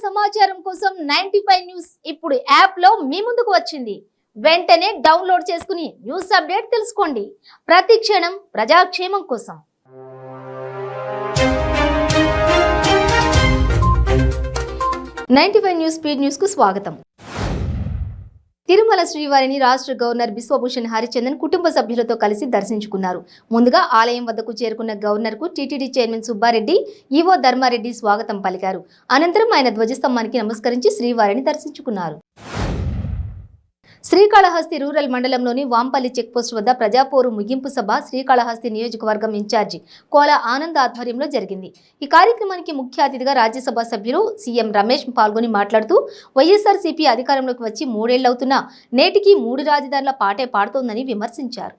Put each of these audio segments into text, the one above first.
సమాచారం కోసం 95 న్యూస్ ఇప్పుడు యాప్ లో మీ ముందుకు వచ్చింది. వెంటనే డౌన్లోడ్ చేసుకుని న్యూస్ అప్డేట్ తెలుసుకోండి. ప్రతి క్షణం ప్రజాక్షేమం కోసం. న్యూస్ స్పీడ్ న్యూస్ కు స్వాగతం. తిరుమల శ్రీవారిని రాష్ట్ర గవర్నర్ బిశ్వభూషణ్ హరిచందన్ కుటుంబ సభ్యులతో కలిసి దర్శించుకున్నారు. ముందుగా ఆలయం వద్దకు చేరుకున్న గవర్నర్ కు TTD chairman Subbareddy, EO Dharmareddy స్వాగతం పలికారు. అనంతరం ఆయన ధ్వజస్తంభానికి నమస్కరించి శ్రీవారిని దర్శించుకున్నారు. శ్రీకాళహస్తి రూరల్ మండలంలోని వాంపల్లి చెక్పోస్ట్ వద్ద ప్రజాపోరు ముగింపు సభ శ్రీకాళహస్తి నియోజకవర్గం ఇన్ఛార్జి కోల ఆనంద్ ఆధ్వర్యంలో జరిగింది. ఈ కార్యక్రమానికి ముఖ్య అతిథిగా రాజ్యసభ సభ్యులు సీఎం రమేష్ పాల్గొని మాట్లాడుతూ వైఎస్ఆర్సీపీ అధికారంలోకి వచ్చి 3 ఏళ్లవుతున్నా నేటికి 3 రాజధానుల పాటే పాడుతోందని విమర్శించారు.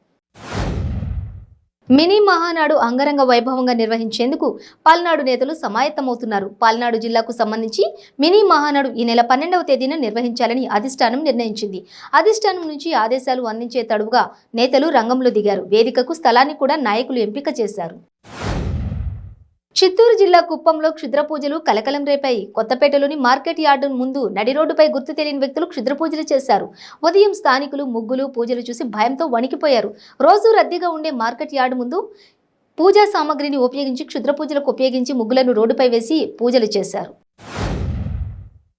మినీ మహానాడు అంగరంగ వైభవంగా నిర్వహించేందుకు పల్నాడు నేతలు సమాయత్తమవుతున్నారు. పల్నాడు జిల్లాకు సంబంధించి మినీ మహానాడు ఈ నెల 12వ తేదీన నిర్వహించాలని అధిష్టానం నిర్ణయించింది. అధిష్టానం నుంచి ఆదేశాలు అందించే తడువుగా నేతలు రంగంలో దిగారు. వేదికకు స్థలాన్ని కూడా నాయకులు ఎంపిక చేశారు. చిత్తూరు జిల్లా కుప్పంలో క్షుద్ర పూజలు కలకలం రేపాయి. కొత్తపేటలోని మార్కెట్ యార్డు ముందు నడి రోడ్డుపై గుర్తు తెలియని వ్యక్తులు క్షుద్ర పూజలు చేశారు. ఉదయం స్థానికులు ముగ్గులు పూజలు చూసి భయంతో వణికిపోయారు. రోజు రద్దీగా ఉండే మార్కెట్ యార్డు ముందు పూజా సామాగ్రిని ఉపయోగించి క్షుద్ర పూజలకు ఉపయోగించి ముగ్గులను రోడ్డుపై వేసి పూజలు చేశారు.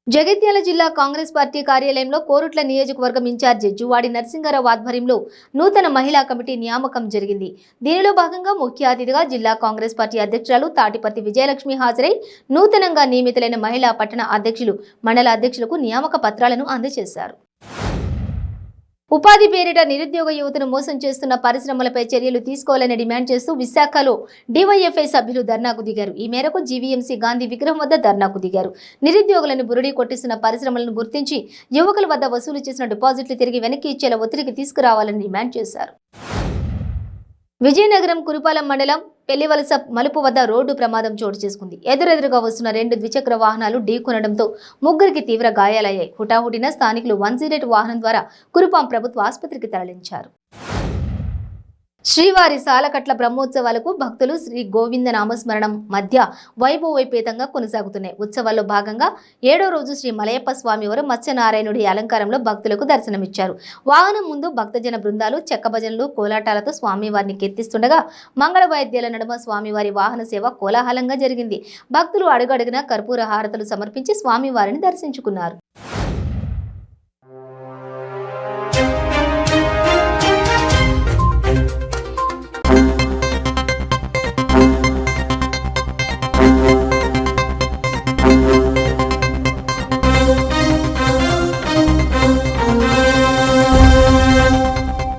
జగిత్యాల జిల్లా కాంగ్రెస్ పార్టీ కార్యాలయంలో కోరుట్ల నియోజకవర్గం ఇన్ఛార్జి జువాడి నరసింగారావు ఆధ్వర్యంలో నూతన మహిళా కమిటీ నియామకం జరిగింది. దీనిలో భాగంగా ముఖ్య అతిథిగా జిల్లా కాంగ్రెస్ పార్టీ అధ్యక్షురాలు తాటిపర్తి విజయలక్ష్మి హాజరై నూతనంగా నియమితులైన మహిళా పట్టణ అధ్యక్షులు, మండల అధ్యక్షులకు నియామక పత్రాలను అందజేశారు. ఉపాధి పేరిట నిరుద్యోగ యువతను మోసం చేస్తున్న పరిశ్రమలపై చర్యలు తీసుకోవాలని డిమాండ్ చేస్తూ విశాఖలో డివైఎఫ్ఐ సభ్యులు ధర్నాకు దిగారు. ఈ మేరకు జీవీఎంసీ గాంధీ విగ్రహం వద్ద ధర్నాకు దిగారు. నిరుద్యోగులను బురుడి కొట్టిస్తున్న పరిశ్రమలను గుర్తించి యువకుల వద్ద వసూలు చేసిన డిపాజిట్లు తిరిగి వెనక్కి ఇచ్చేలా ఒత్తిడికి తీసుకురావాలని డిమాండ్ చేశారు. విజయనగరం కురుపాలెం మండలం పెళ్లివలస మలుపు వద్ద రోడ్డు ప్రమాదం చోటు చేసుకుంది. ఎదురెదురుగా వస్తున్న 2 ద్విచక్ర వాహనాలు ఢీకొనడంతో ముగ్గురికి తీవ్ర గాయాలయ్యాయి. హుటాహుటిన స్థానికులు 108 వాహనం ద్వారా కురుపాం ప్రభుత్వ ఆసుపత్రికి తరలించారు. శ్రీవారి సాలకట్ల బ్రహ్మోత్సవాలకు భక్తులు శ్రీ గోవింద నామస్మరణం మధ్య వైభవోపేతంగా కొనసాగుతున్నాయి. ఉత్సవాల్లో భాగంగా 7వ రోజు శ్రీ మలయప్ప స్వామివారు మత్స్యనారాయణుడి అలంకారంలో భక్తులకు దర్శనమిచ్చారు. వాహనం ముందు భక్తజన బృందాలు చెక్క భజనలు కోలాటాలతో స్వామివారిని కీర్తిస్తుండగా మంగళ వాయిద్యాల నడుమ స్వామివారి వాహన సేవ కోలాహలంగా జరిగింది. భక్తులు అడుగడుగునా కర్పూర హారతులు సమర్పించి స్వామివారిని దర్శించుకున్నారు.